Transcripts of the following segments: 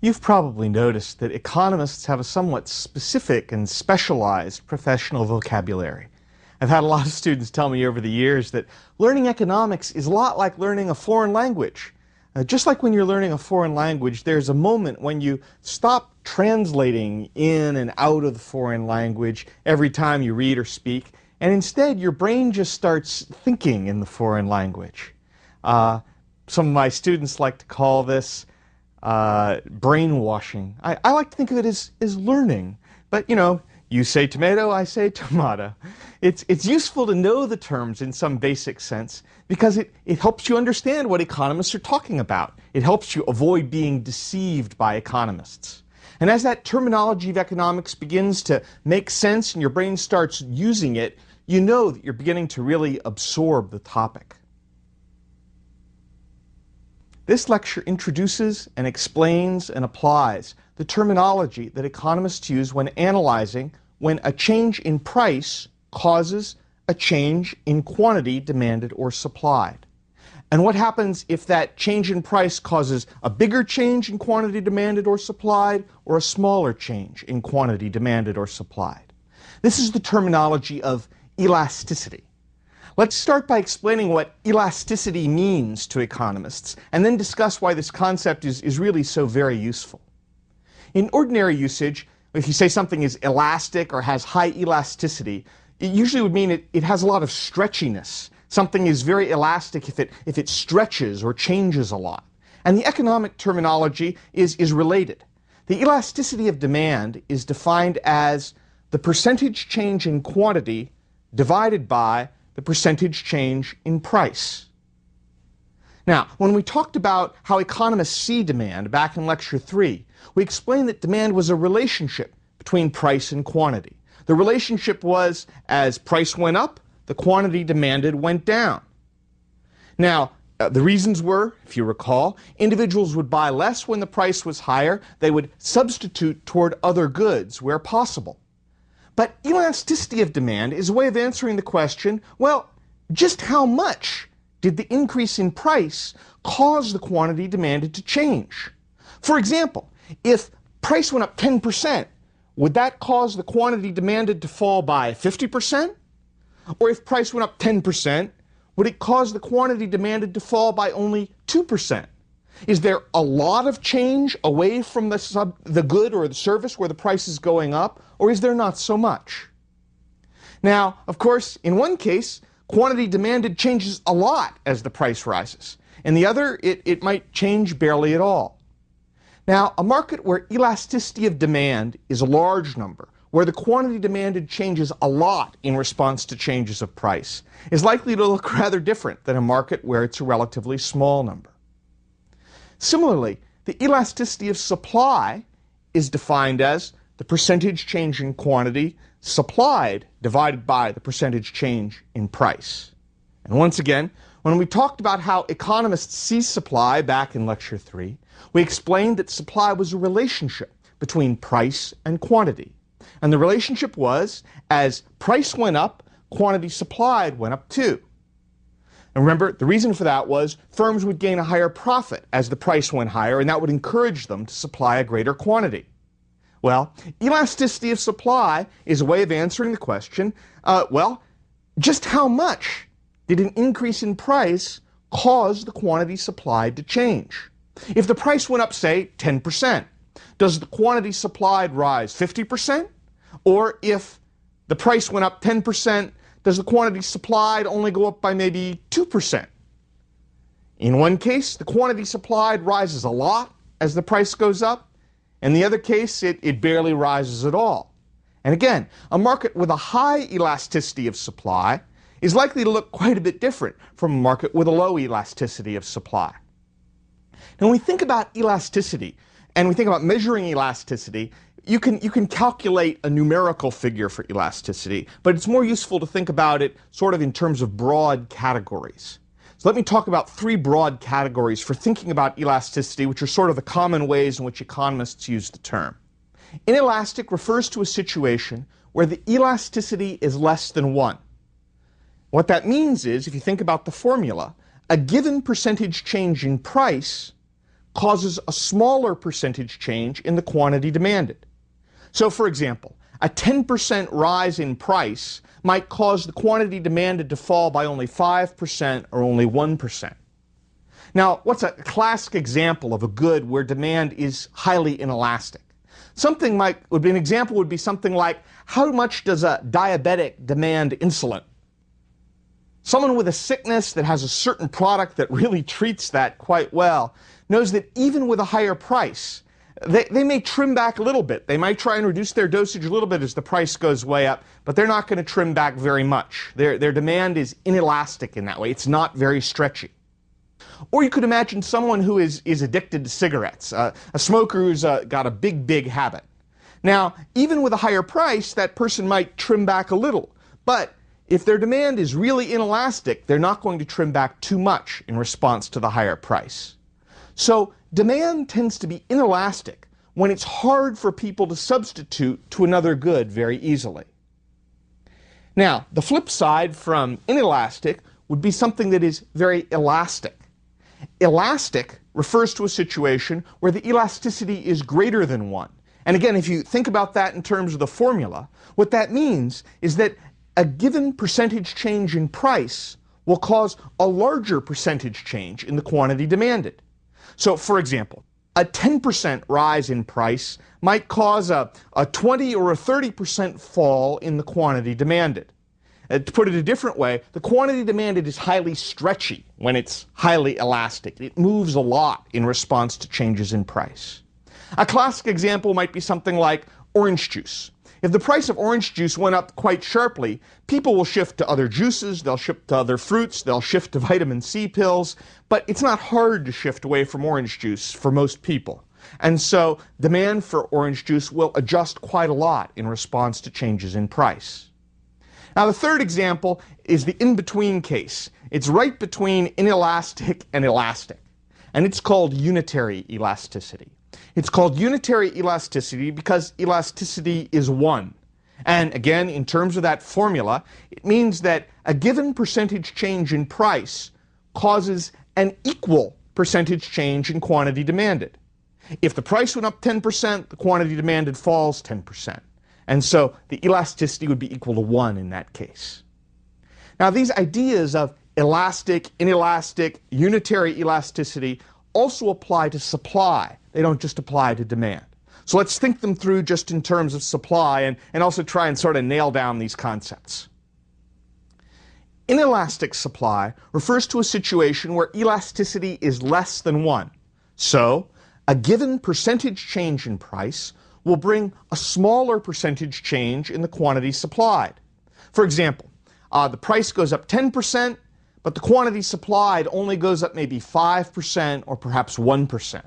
You've probably noticed that economists have a somewhat specific and specialized professional vocabulary. I've had a lot of students tell me over the years that learning economics is a lot like learning a foreign language. Just like when you're learning a foreign language, there's a moment when you stop translating in and out of the foreign language every time you read or speak, and instead your brain just starts thinking in the foreign language. Some of my students like to call this brainwashing. I like to think of it as learning. But, you say tomato, I say tomato. It's useful to know the terms in some basic sense because it helps you understand what economists are talking about. It helps you avoid being deceived by economists. And as that terminology of economics begins to make sense and your brain starts using it, you know that you're beginning to really absorb the topic. This lecture introduces and explains and applies the terminology that economists use when analyzing when a change in price causes a change in quantity demanded or supplied. And what happens if that change in price causes a bigger change in quantity demanded or supplied or a smaller change in quantity demanded or supplied. This is the terminology of elasticity. Let's start by explaining what elasticity means to economists, and then discuss why this concept is really so very useful. In ordinary usage, if you say something is elastic or has high elasticity, it usually would mean it has a lot of stretchiness. Something is very elastic if it stretches or changes a lot. And the economic terminology is related. The elasticity of demand is defined as the percentage change in quantity divided by the percentage change in price. Now, when we talked about how economists see demand back in Lecture 3, we explained that demand was a relationship between price and quantity. The relationship was, as price went up, the quantity demanded went down. Now, the reasons were, if you recall, individuals would buy less when the price was higher. They would substitute toward other goods where possible. But elasticity of demand is a way of answering the question, well, just how much did the increase in price cause the quantity demanded to change? For example, if price went up 10%, would that cause the quantity demanded to fall by 50%? Or if price went up 10%, would it cause the quantity demanded to fall by only 2%? Is there a lot of change away from the good or the service where the price is going up, or is there not so much? Now, of course, in one case, quantity demanded changes a lot as the price rises. In the other, it might change barely at all. Now, a market where elasticity of demand is a large number, where the quantity demanded changes a lot in response to changes of price, is likely to look rather different than a market where it's a relatively small number. Similarly, the elasticity of supply is defined as the percentage change in quantity supplied divided by the percentage change in price. And once again, when we talked about how economists see supply back in Lecture 3, we explained that supply was a relationship between price and quantity. And the relationship was, as price went up, quantity supplied went up too. And remember, the reason for that was firms would gain a higher profit as the price went higher, and that would encourage them to supply a greater quantity. Well, elasticity of supply is a way of answering the question, just how much did an increase in price cause the quantity supplied to change? If the price went up, say, 10%, does the quantity supplied rise 50%? Or if the price went up 10%, does the quantity supplied only go up by maybe 2%? In one case, the quantity supplied rises a lot as the price goes up. In the other case, it barely rises at all. And again, a market with a high elasticity of supply is likely to look quite a bit different from a market with a low elasticity of supply. Now, when we think about elasticity, and we think about measuring elasticity, you can calculate a numerical figure for elasticity, but it's more useful to think about it sort of in terms of broad categories. So let me talk about three broad categories for thinking about elasticity, which are sort of the common ways in which economists use the term. Inelastic refers to a situation where the elasticity is less than 1. What that means is, if you think about the formula, a given percentage change in price causes a smaller percentage change in the quantity demanded. So, for example, a 10% rise in price might cause the quantity demanded to fall by only 5% or only 1%. Now, what's a classic example of a good where demand is highly inelastic? An example would be something like, how much does a diabetic demand insulin? Someone with a sickness that has a certain product that really treats that quite well knows that even with a higher price, they may trim back a little bit. They might try and reduce their dosage a little bit as the price goes way up, but they're not going to trim back very much. Their demand is inelastic in that way. It's not very stretchy. Or you could imagine someone who is addicted to cigarettes, a smoker who's got a big habit. Now, even with a higher price, that person might trim back a little, but if their demand is really inelastic, they're not going to trim back too much in response to the higher price. So demand tends to be inelastic when it's hard for people to substitute to another good very easily. Now, the flip side from inelastic would be something that is very elastic. Elastic refers to a situation where the elasticity is greater than 1. And again, if you think about that in terms of the formula, what that means is that a given percentage change in price will cause a larger percentage change in the quantity demanded. So, for example, a 10% rise in price might cause a 20 or a 30% fall in the quantity demanded. To put it a different way, the quantity demanded is highly stretchy when it's highly elastic. It moves a lot in response to changes in price. A classic example might be something like orange juice. If the price of orange juice went up quite sharply, people will shift to other juices, they'll shift to other fruits, they'll shift to vitamin C pills, but it's not hard to shift away from orange juice for most people. And so demand for orange juice will adjust quite a lot in response to changes in price. Now, the third example is the in-between case. It's right between inelastic and elastic, and it's called unitary elasticity. It's called unitary elasticity because elasticity is 1. And again, in terms of that formula, it means that a given percentage change in price causes an equal percentage change in quantity demanded. If the price went up 10%, the quantity demanded falls 10%. And so the elasticity would be equal to 1 in that case. Now, these ideas of elastic, inelastic, unitary elasticity also apply to supply. They don't just apply to demand. So let's think them through just in terms of supply and also try and sort of nail down these concepts. Inelastic supply refers to a situation where elasticity is less than 1. So a given percentage change in price will bring a smaller percentage change in the quantity supplied. For example, the price goes up 10%, but the quantity supplied only goes up maybe 5% or perhaps 1%.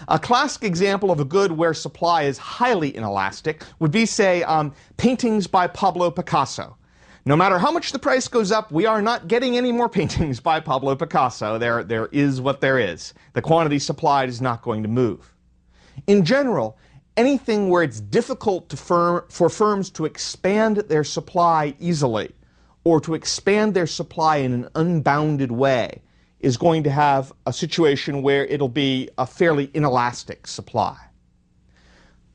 A classic example of a good where supply is highly inelastic would be, say, paintings by Pablo Picasso. No matter how much the price goes up, we are not getting any more paintings by Pablo Picasso. There is what there is. The quantity supplied is not going to move. In general, anything where it's difficult for firms to expand their supply easily or to expand their supply in an unbounded way is going to have a situation where it'll be a fairly inelastic supply.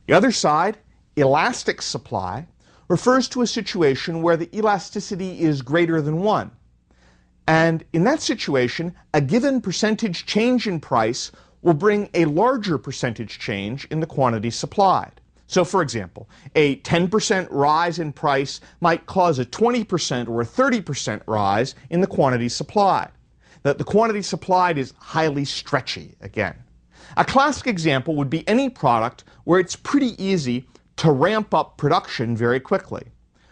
The other side, elastic supply, refers to a situation where the elasticity is greater than 1. And in that situation, a given percentage change in price will bring a larger percentage change in the quantity supplied. So, for example, a 10% rise in price might cause a 20% or a 30% rise in the quantity supplied. The quantity supplied is highly stretchy, again. A classic example would be any product where it's pretty easy to ramp up production very quickly.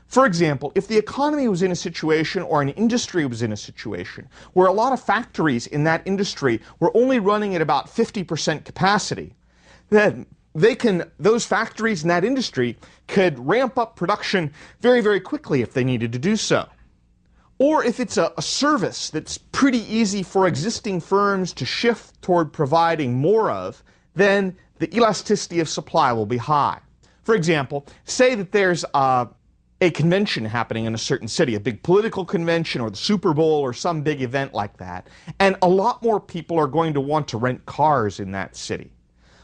For example, if the economy was in a situation or an industry was in a situation where a lot of factories in that industry were only running at about 50% capacity, then those factories in that industry could ramp up production very, very quickly if they needed to do so. Or if it's a service that's pretty easy for existing firms to shift toward providing more of, then the elasticity of supply will be high. For example, say that there's a a convention happening in a certain city, a big political convention or the Super Bowl or some big event like that, and a lot more people are going to want to rent cars in that city.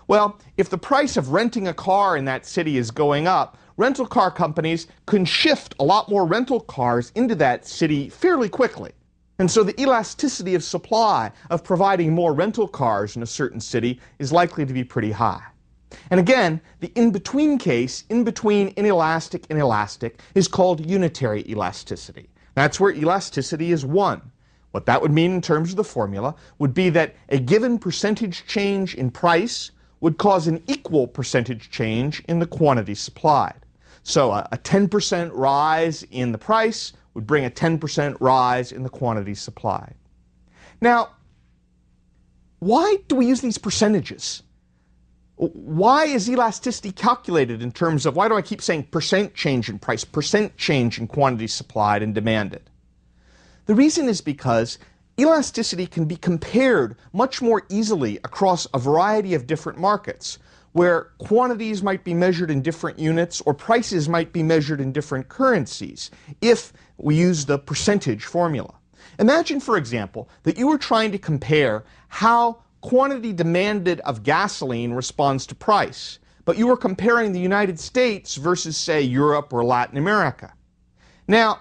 Well, if the price of renting a car in that city is going up, rental car companies can shift a lot more rental cars into that city fairly quickly. And so the elasticity of supply of providing more rental cars in a certain city is likely to be pretty high. And again, the in-between case, in between inelastic and elastic, is called unitary elasticity. That's where elasticity is 1. What that would mean in terms of the formula would be that a given percentage change in price would cause an equal percentage change in the quantity supplied. So a 10% rise in the price would bring a 10% rise in the quantity supplied. Now, why do we use these percentages? Why is elasticity calculated in terms of, why do I keep saying percent change in price, percent change in quantity supplied and demanded? The reason is because elasticity can be compared much more easily across a variety of different markets, where quantities might be measured in different units or prices might be measured in different currencies, if we use the percentage formula. Imagine, for example, that you were trying to compare how quantity demanded of gasoline responds to price, but you were comparing the United States versus, say, Europe or Latin America. Now,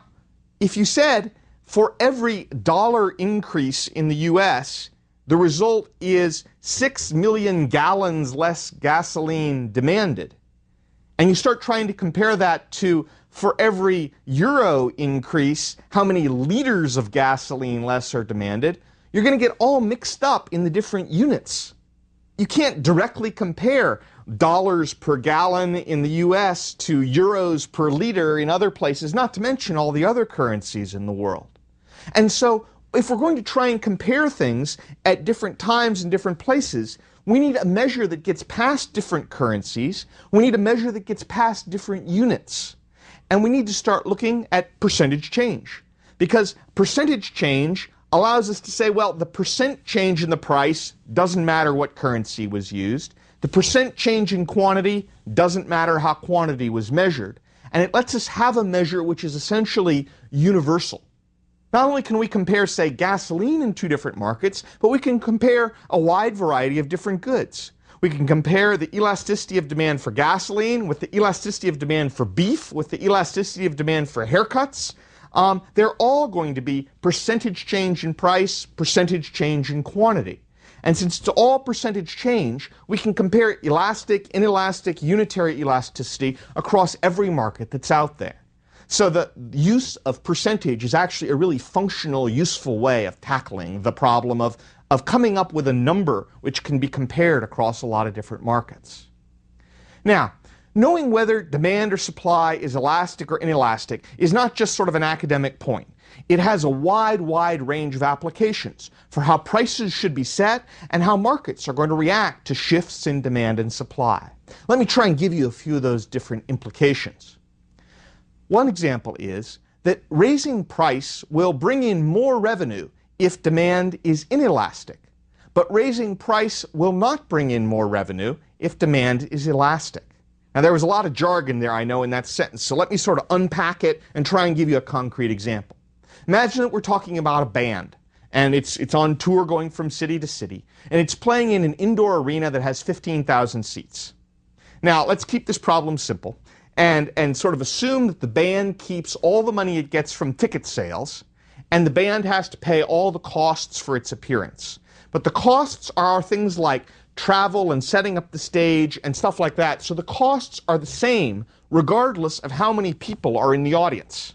if you said for every dollar increase in the US, the result is 6 million gallons less gasoline demanded, and you start trying to compare that to, for every euro increase, how many liters of gasoline less are demanded, you're going to get all mixed up in the different units. You can't directly compare dollars per gallon in the US to euros per liter in other places, not to mention all the other currencies in the world. And so, if we're going to try and compare things at different times in different places, we need a measure that gets past different currencies, we need a measure that gets past different units, and we need to start looking at percentage change. Because percentage change allows us to say, well, the percent change in the price doesn't matter what currency was used. The percent change in quantity doesn't matter how quantity was measured. And it lets us have a measure which is essentially universal. Not only can we compare, say, gasoline in two different markets, but we can compare a wide variety of different goods. We can compare the elasticity of demand for gasoline with the elasticity of demand for beef, with the elasticity of demand for haircuts. They're all going to be percentage change in price, percentage change in quantity. And since it's all percentage change, we can compare elastic, inelastic, unitary elasticity across every market that's out there. So the use of percentage is actually a really functional, useful way of tackling the problem of coming up with a number which can be compared across a lot of different markets. Now, knowing whether demand or supply is elastic or inelastic is not just sort of an academic point. It has a wide range of applications for how prices should be set and how markets are going to react to shifts in demand and supply. Let me try and give you a few of those different implications. One example is that raising price will bring in more revenue if demand is inelastic, but raising price will not bring in more revenue if demand is elastic. Now, there was a lot of jargon there, I know, in that sentence, so let me sort of unpack it and try and give you a concrete example. Imagine that we're talking about a band, and it's on tour going from city to city, and it's playing in an indoor arena that has 15,000 seats. Now, let's keep this problem simple and sort of assume that the band keeps all the money it gets from ticket sales, and the band has to pay all the costs for its appearance. But the costs are things like travel and setting up the stage and stuff like that, so the costs are the same regardless of how many people are in the audience.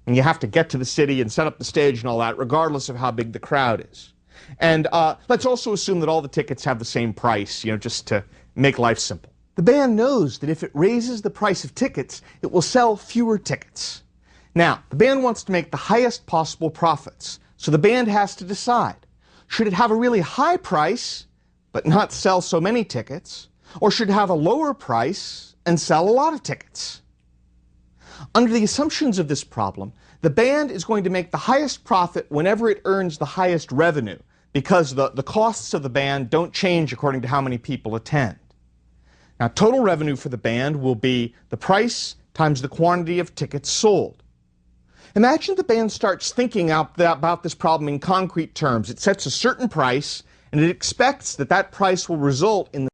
And you have to get to the city and set up the stage and all that, regardless of how big the crowd is. And let's also assume that all the tickets have the same price, just to make life simple. The band knows that if it raises the price of tickets, it will sell fewer tickets. Now, the band wants to make the highest possible profits, so the band has to decide, should it have a really high price but not sell so many tickets, or should it have a lower price and sell a lot of tickets? Under the assumptions of this problem, the band is going to make the highest profit whenever it earns the highest revenue, because the costs of the band don't change according to how many people attend. Now, total revenue for the band will be the price times the quantity of tickets sold. Imagine the band starts thinking about this problem in concrete terms. It sets a certain price, and it expects that that price will result in the